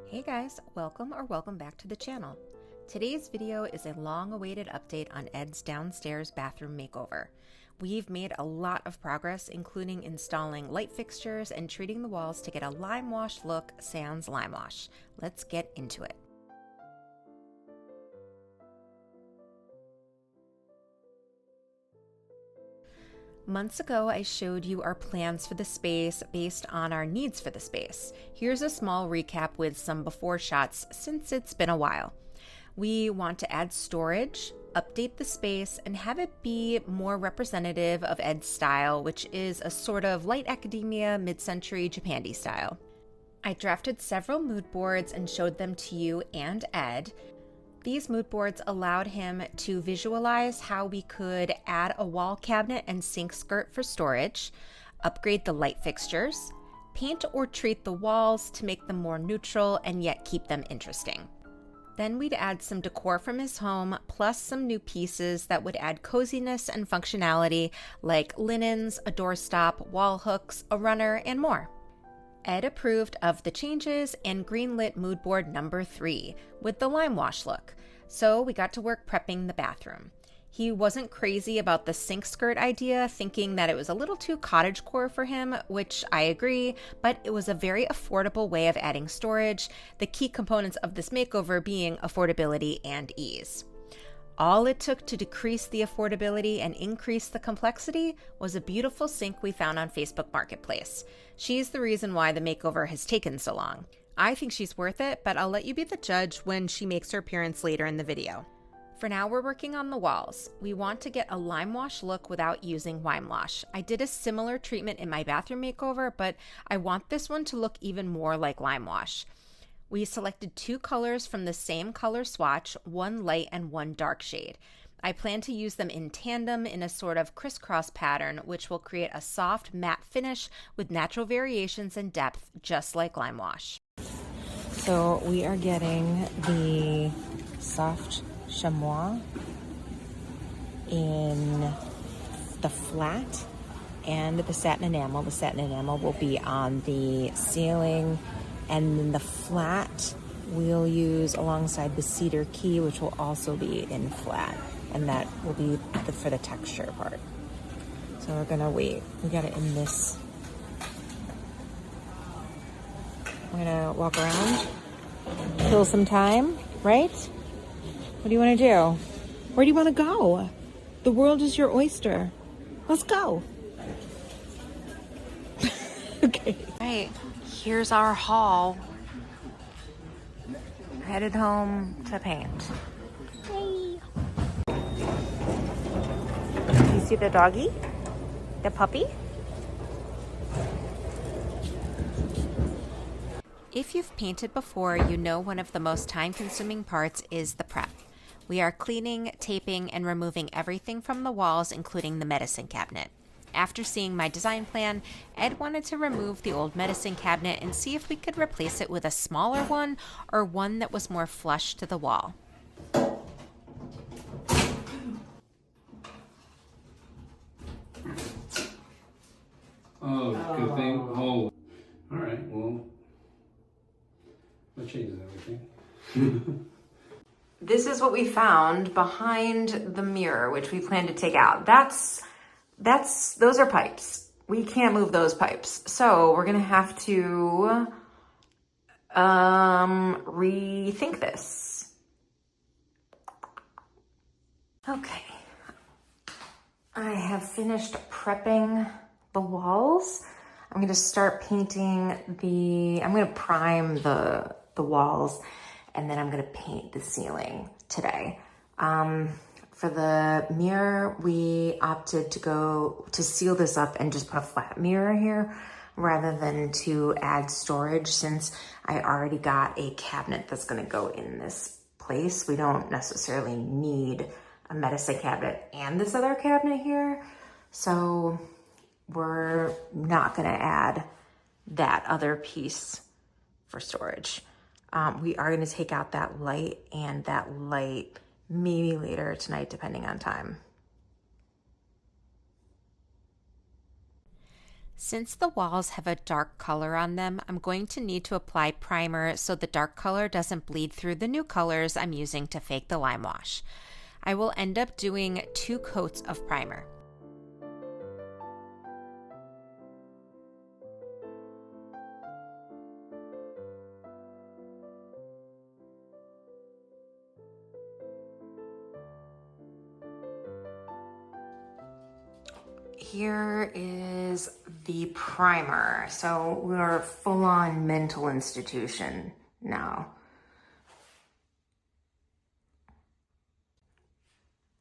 Hey guys, welcome back to the channel. Today's video is a long-awaited update on Ed's downstairs bathroom makeover. We've made a lot of progress, including installing light fixtures and treating the walls to get a lime wash look sans lime wash. Let's get into it. Months ago, I showed you our plans for the space based on our needs for the space. Here's a small recap with some before shots since it's been a while. We want to add storage, update the space, and have it be more representative of Ed's style, which is a sort of light academia, mid-century Japandi style. I drafted several mood boards and showed them to you and Ed. These mood boards allowed him to visualize how we could add a wall cabinet and sink skirt for storage, upgrade the light fixtures, paint or treat the walls to make them more neutral and yet keep them interesting. Then we'd add some decor from his home, plus some new pieces that would add coziness and functionality like linens, a doorstop, wall hooks, a runner, and more. Ed approved of the changes and greenlit mood board number 3 with the lime wash look, so we got to work prepping the bathroom. He wasn't crazy about the sink skirt idea, thinking that it was a little too cottagecore for him, which I agree, but it was a very affordable way of adding storage, the key components of this makeover being affordability and ease. All it took to decrease the affordability and increase the complexity was a beautiful sink we found on Facebook Marketplace. She's the reason why the makeover has taken so long. I think she's worth it, but I'll let you be the judge when she makes her appearance later in the video. For now, we're working on the walls. We want to get a lime wash look without using lime wash. I did a similar treatment in my bathroom makeover, but I want this one to look even more like lime wash. We selected 2 colors from the same color swatch, one light and one dark shade. I plan to use them in tandem in a sort of crisscross pattern, which will create a soft matte finish with natural variations and depth, just like lime wash. So we are getting the soft chamois in the flat and the satin enamel. The satin enamel will be on the ceiling, and then the flat we'll use alongside the cedar key, which will also be in flat, and that will be for the texture part. So we're gonna wait. We got it in this. We're gonna walk around, kill some time, right? What do you want to do? Where do you want to go? The world is your oyster. Let's go. Okay. All right. Here's our haul. Headed home to paint. Hey. You see the doggy? The puppy? If you've painted before, you know one of the most time-consuming parts is the prep. We are cleaning, taping, and removing everything from the walls, including the medicine cabinet. After seeing my design plan, Ed wanted to remove the old medicine cabinet and see if we could replace it with a smaller one or one that was more flush to the wall. Oh, good thing. Oh, all right. Well, that changes everything. This is what we found behind the mirror, which we plan to take out. Those are pipes. We can't move those pipes. So we're gonna have to rethink this. Okay. I have finished prepping the walls. I'm gonna start painting I'm gonna prime the walls, and then I'm gonna paint the ceiling today. For the mirror, we opted to seal this up and just put a flat mirror here rather than to add storage, since I already got a cabinet that's gonna go in this place. We don't necessarily need a medicine cabinet and this other cabinet here. So we're not gonna add that other piece for storage. We are gonna take out that light and that light maybe later tonight, depending on time. Since the walls have a dark color on them, I'm going to need to apply primer so the dark color doesn't bleed through the new colors I'm using to fake the lime wash. I will end up doing 2 coats of primer. Here is the primer. So we're full on mental institution now.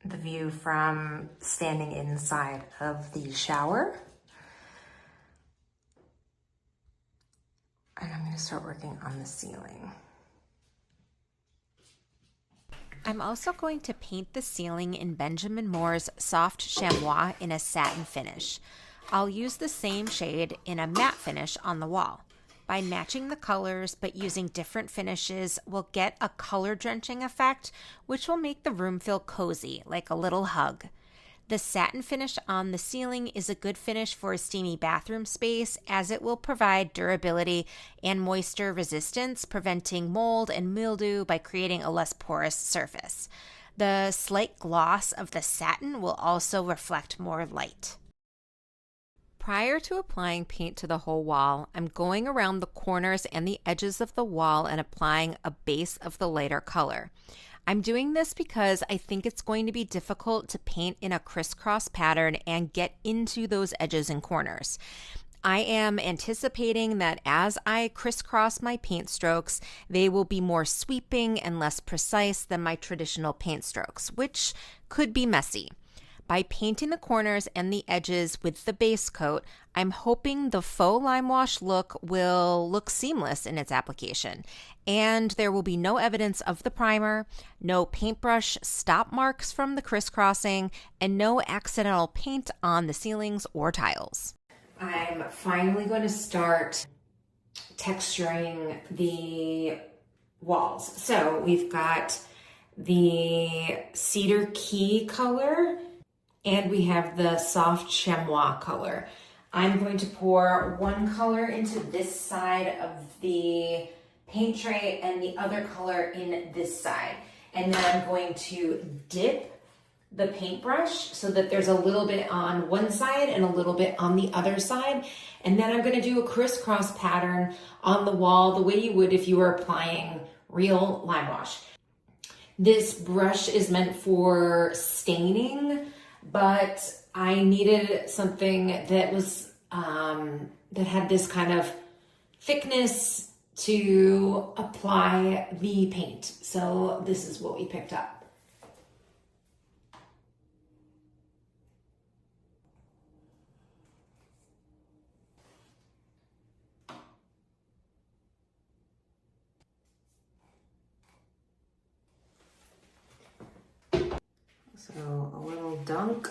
The view from standing inside of the shower. And I'm going to start working on the ceiling. I'm also going to paint the ceiling in Benjamin Moore's Soft Chamois in a satin finish. I'll use the same shade in a matte finish on the wall. By matching the colors but using different finishes, we'll get a color drenching effect, which will make the room feel cozy, like a little hug. The satin finish on the ceiling is a good finish for a steamy bathroom space, as it will provide durability and moisture resistance, preventing mold and mildew by creating a less porous surface. The slight gloss of the satin will also reflect more light. Prior to applying paint to the whole wall, I'm going around the corners and the edges of the wall and applying a base of the lighter color. I'm doing this because I think it's going to be difficult to paint in a crisscross pattern and get into those edges and corners. I am anticipating that as I crisscross my paint strokes, they will be more sweeping and less precise than my traditional paint strokes, which could be messy. By painting the corners and the edges with the base coat, I'm hoping the faux lime wash look will look seamless in its application, and there will be no evidence of the primer, no paintbrush stop marks from the crisscrossing, and no accidental paint on the ceilings or tiles. I'm finally going to start texturing the walls. So we've got the cedar key color, and we have the soft chamois color. I'm going to pour one color into this side of the paint tray and the other color in this side. And then I'm going to dip the paintbrush so that there's a little bit on one side and a little bit on the other side. And then I'm going to do a crisscross pattern on the wall the way you would if you were applying real lime wash. This brush is meant for staining, but I needed something that was that had this kind of thickness to apply the paint. So this is what we picked up. So a little dunk.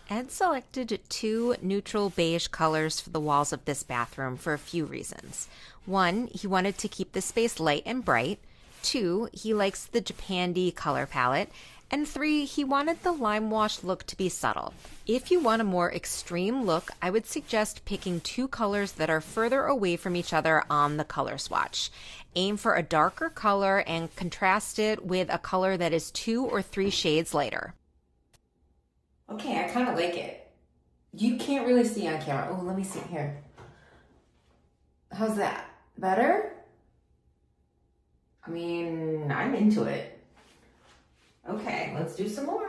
Ed selected 2 neutral beige colors for the walls of this bathroom for a few reasons. 1, he wanted to keep the space light and bright. 2, he likes the Japandi color palette. And 3, he wanted the lime wash look to be subtle. If you want a more extreme look, I would suggest picking 2 colors that are further away from each other on the color swatch. Aim for a darker color and contrast it with a color that is 2 or 3 shades lighter. Okay, I kind of like it. You can't really see on camera. Oh, let me see here. How's that? Better? I mean, I'm into it. Okay, let's do some more.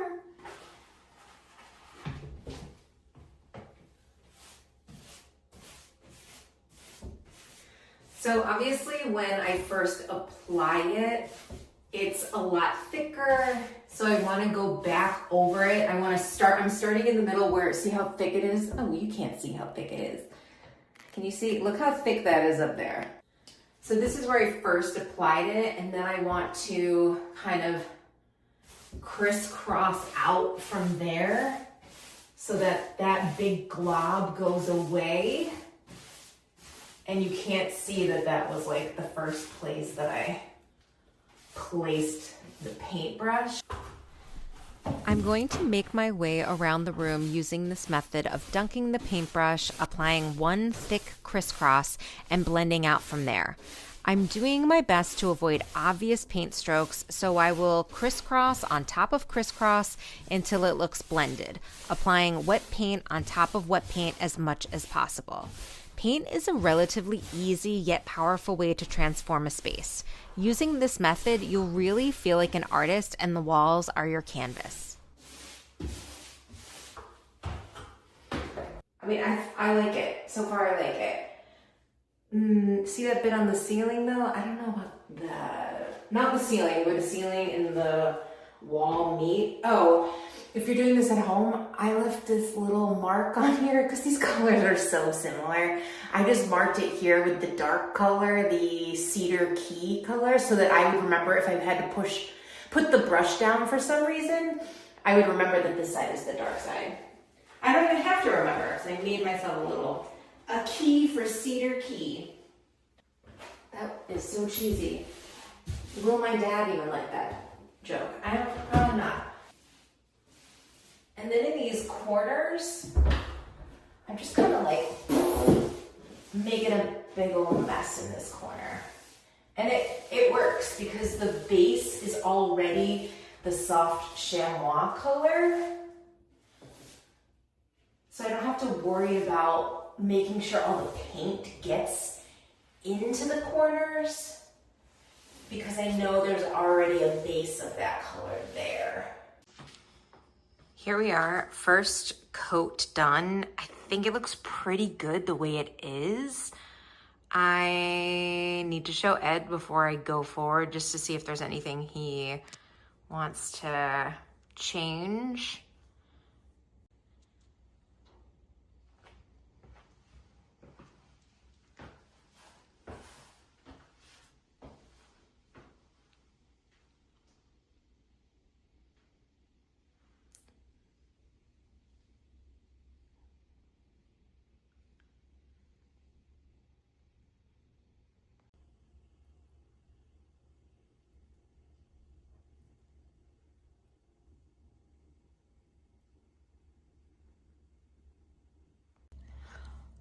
So obviously when I first apply it, it's a lot thicker. So I want to go back over it. I'm starting in the middle where, see how thick it is? Oh, you can't see how thick it is. Can you see? Look how thick that is up there. So this is where I first applied it, and then I want to kind of crisscross out from there so that that big glob goes away. And you can't see that that was like the first place that I placed the paintbrush. I'm going to make my way around the room using this method of dunking the paintbrush, applying one thick crisscross, and blending out from there. I'm doing my best to avoid obvious paint strokes, so I will crisscross on top of crisscross until it looks blended, applying wet paint on top of wet paint as much as possible. Paint is a relatively easy yet powerful way to transform a space. Using this method, you'll really feel like an artist and the walls are your canvas. I mean, I like it. So far, I like it. See that bit on the ceiling though? I don't know about that. Not the ceiling, where the ceiling and the wall meet. Oh, if you're doing this at home, I left this little mark on here because these colors are so similar. I just marked it here with the dark color, the cedar key color, so that I would remember if I had to put the brush down for some reason, I would remember that this side is the dark side. I don't even have to remember, so I made myself a key for cedar key. That is so cheesy. Will my dad even like that joke? I'm not. And then in these corners, I'm just kind of like making a big old mess in this corner. And it works because the base is already the soft chamois color. So I don't have to worry about making sure all the paint gets into the corners because I know there's already a base of that color there. Here we are, first coat done. I think it looks pretty good the way it is. I need to show Ed before I go forward just to see if there's anything he wants to change.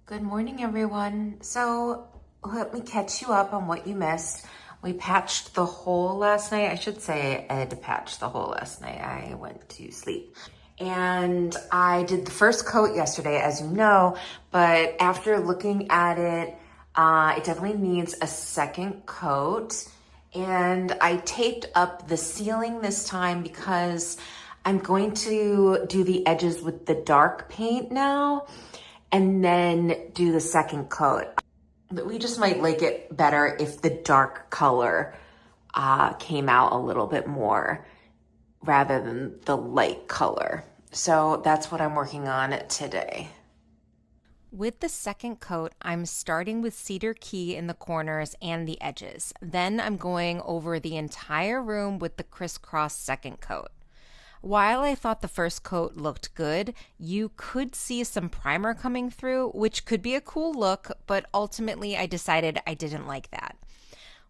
Good morning, everyone. So let me catch you up on what you missed. We patched the hole last night. I should say Ed patched the hole last night. I went to sleep. And I did the first coat yesterday, as you know, but after looking at it, it definitely needs a second coat. And I taped up the ceiling this time because I'm going to do the edges with the dark paint now and then do the second coat. But we just might like it better if the dark color came out a little bit more rather than the light color. So that's what I'm working on today. With the second coat, I'm starting with cedar key in the corners and the edges. Then I'm going over the entire room with the crisscross second coat. While I thought the first coat looked good, you could see some primer coming through, which could be a cool look, but ultimately I decided I didn't like that.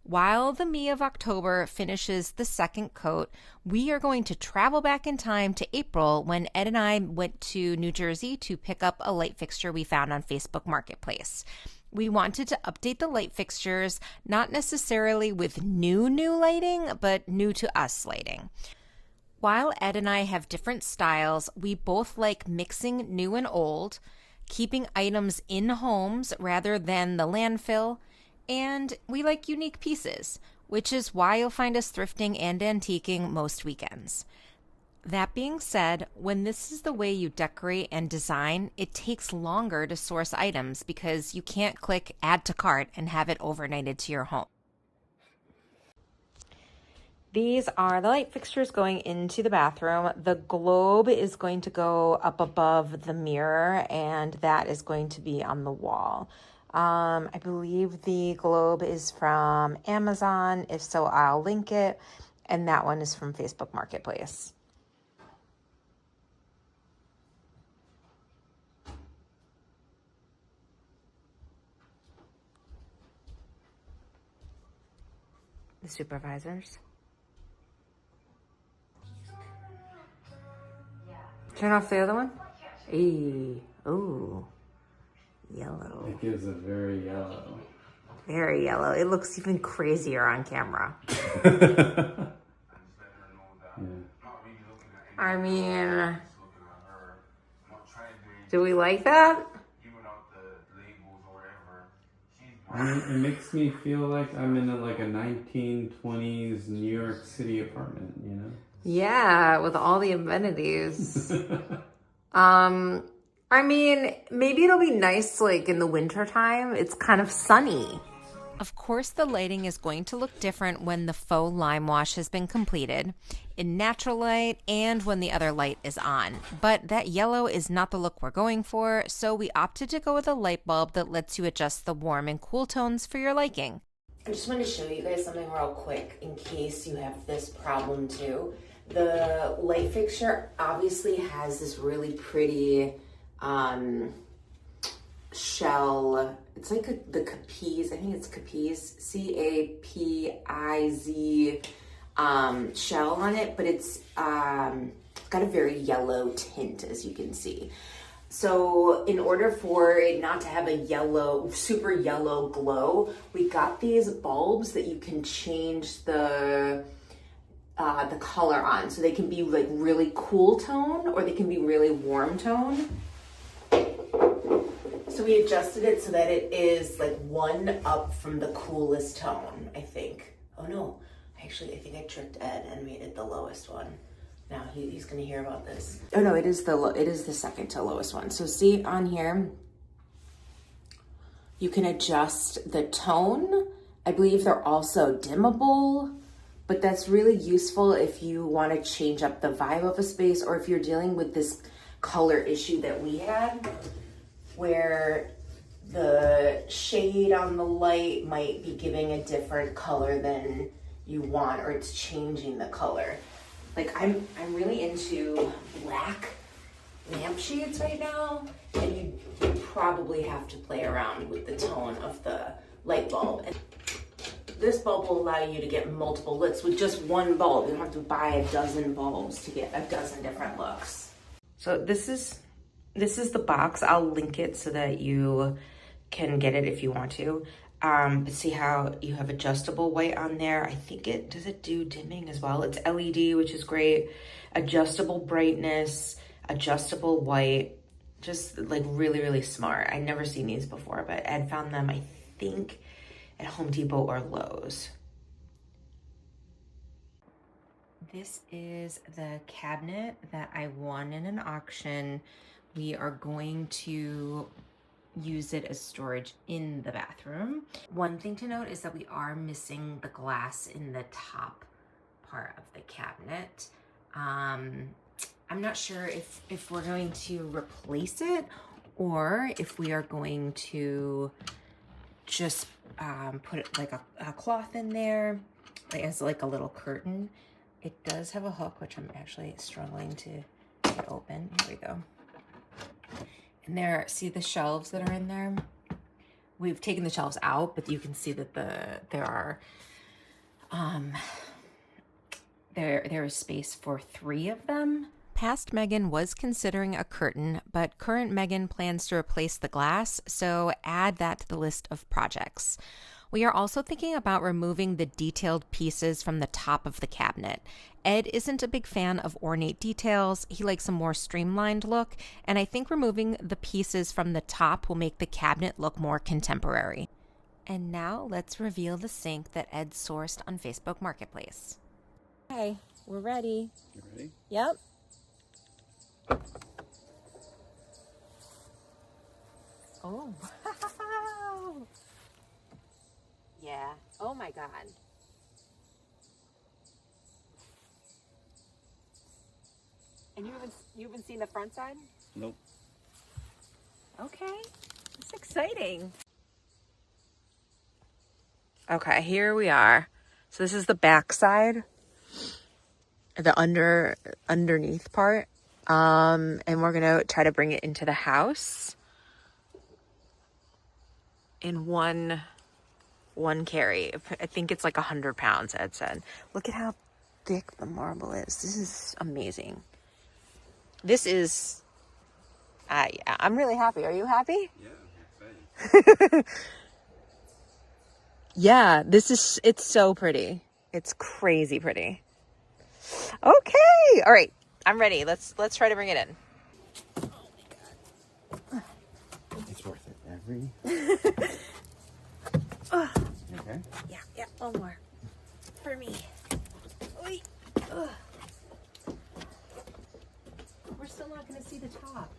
While the me of October finishes the second coat, we are going to travel back in time to April when Ed and I went to New Jersey to pick up a light fixture we found on Facebook Marketplace. We wanted to update the light fixtures, not necessarily with new lighting, but new to us lighting. While Ed and I have different styles, we both like mixing new and old, keeping items in homes rather than the landfill, and we like unique pieces, which is why you'll find us thrifting and antiquing most weekends. That being said, when this is the way you decorate and design, it takes longer to source items because you can't click add to cart and have it overnighted to your home. These are the light fixtures going into the bathroom. The globe is going to go up above the mirror, and that is going to be on the wall. I believe the globe is from Amazon. If so, I'll link it. And that one is from Facebook Marketplace. The supervisors. Turn off the other one. Hey, oh, yellow. It gives a very yellow. Very yellow. It looks even crazier on camera. Yeah. I mean, do we like that? I mean, it makes me feel like I'm in like a 1920s New York City apartment, you know? Yeah, with all the amenities. I mean, maybe it'll be nice like in the winter time. It's kind of sunny. Of course, the lighting is going to look different when the faux lime wash has been completed, in natural light and when the other light is on. But that yellow is not the look we're going for, so we opted to go with a light bulb that lets you adjust the warm and cool tones for your liking. I just want to show you guys something real quick in case you have this problem too. The light fixture obviously has this really pretty shell. It's like the Capiz, I think it's Capiz, C-A-P-I-Z shell on it, but it's got a very yellow tint, as you can see. So in order for it not to have a yellow, super yellow glow, we got these bulbs that you can change the color on. So they can be like really cool tone or they can be really warm tone. So we adjusted it so that it is like one up from the coolest tone, I think. Oh no, actually I think I tricked Ed and made it the lowest one. Now he's gonna hear about this. Oh no, it is the second to lowest one. So see on here, you can adjust the tone. I believe they're also dimmable, but that's really useful if you want to change up the vibe of a space or if you're dealing with this color issue that we had, where the shade on the light might be giving a different color than you want, or it's changing the color. Like I'm really into black lampshades right now, and you probably have to play around with the tone of the light bulb. And this bulb will allow you to get multiple looks with just one bulb. You don't have to buy a dozen bulbs to get a dozen different looks. So this is the box. I'll link it so that you can get it if you want to. But see how you have adjustable white on there? I think does it do dimming as well? It's LED, which is great. Adjustable brightness, adjustable white, just like really, really smart. I'd never seen these before, but Ed found them, I think, at Home Depot or Lowe's. This is the cabinet that I won in an auction. We are going to use it as storage in the bathroom. One thing to note is that we are missing the glass in the top part of the cabinet. I'm not sure if we're going to replace it or if we are going to just put like a cloth in there as like a little curtain. It does have a hook, which I'm actually struggling to get open. Here we go. And there, see the shelves that are in there? We've taken the shelves out, but you can see that there is space for 3 of them. Past Megan was considering a curtain, but current Megan plans to replace the glass, so add that to the list of projects. We are also thinking about removing the detailed pieces from the top of the cabinet. Ed isn't a big fan of ornate details. He likes a more streamlined look, and I think removing the pieces from the top will make the cabinet look more contemporary. And now let's reveal the sink that Ed sourced on Facebook Marketplace. Okay, we're ready. You ready? Yep. Oh. Yeah. Oh my God. And you haven't seen the front side? Nope. Okay. It's exciting. Okay, here we are. So this is the back side, the underneath part. And we're gonna try to bring it into the house in one carry. I think it's like 100 pounds, Ed said. Look at how thick the marble is. This is amazing. This is, I'm really happy. Are you happy? Yeah, exciting. Yeah, it's so pretty. It's crazy pretty. Okay. All right. I'm ready. Let's try to bring it in. It's worth it. Every. Okay. Yeah. One more for me. Oy. Ugh. We're still not going to see the top.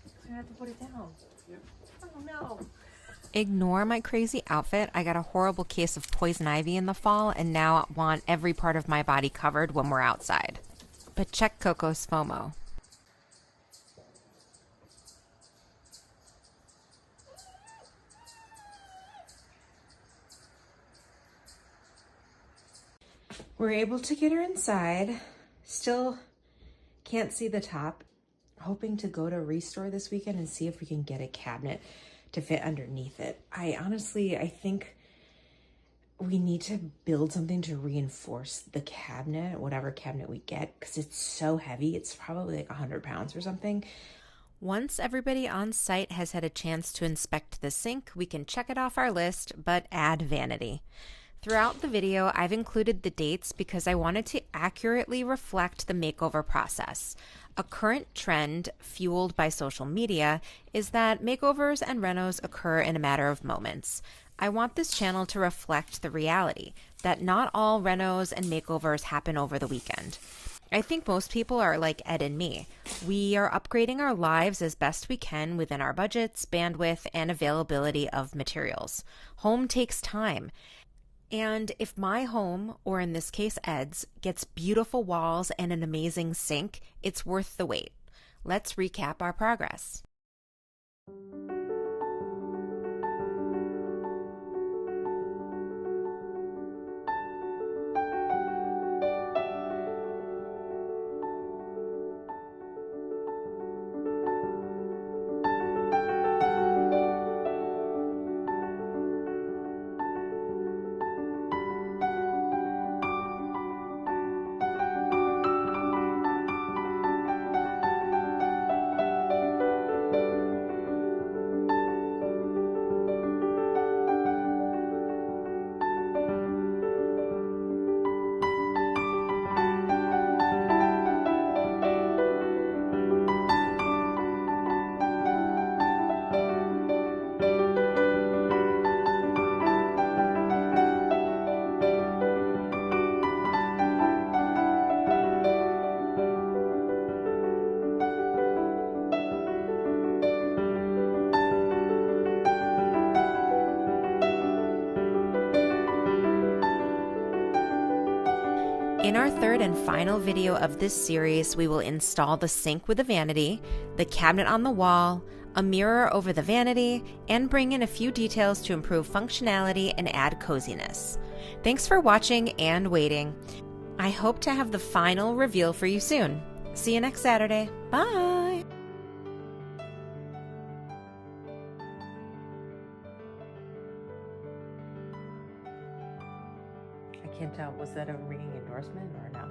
So I have to put it down. Yep. Oh no. Ignore my crazy outfit. I got a horrible case of poison ivy in the fall and now want every part of my body covered when we're outside. But check Coco's FOMO. We're able to get her inside. Still can't see the top. Hoping to go to Restore this weekend and see if we can get a cabinet to fit underneath it. I think we need to build something to reinforce the cabinet, whatever cabinet we get, because it's so heavy. It's probably like 100 pounds or something. Once everybody on site has had a chance to inspect the sink, we can check it off our list, but add vanity. Throughout the video, I've included the dates because I wanted to accurately reflect the makeover process. A current trend, fueled by social media, is that makeovers and renos occur in a matter of moments. I want this channel to reflect the reality that not all renos and makeovers happen over the weekend. I think most people are like Ed and me. We are upgrading our lives as best we can within our budgets, bandwidth, and availability of materials. Home takes time. And if my home, or in this case Ed's, gets beautiful walls and an amazing sink, it's worth the wait. Let's recap our progress. In our third and final video of this series, we will install the sink with a vanity, the cabinet on the wall, a mirror over the vanity, and bring in a few details to improve functionality and add coziness. Thanks for watching and waiting. I hope to have the final reveal for you soon. See you next Saturday. Bye! I can't tell. Was that a ringing endorsement or no?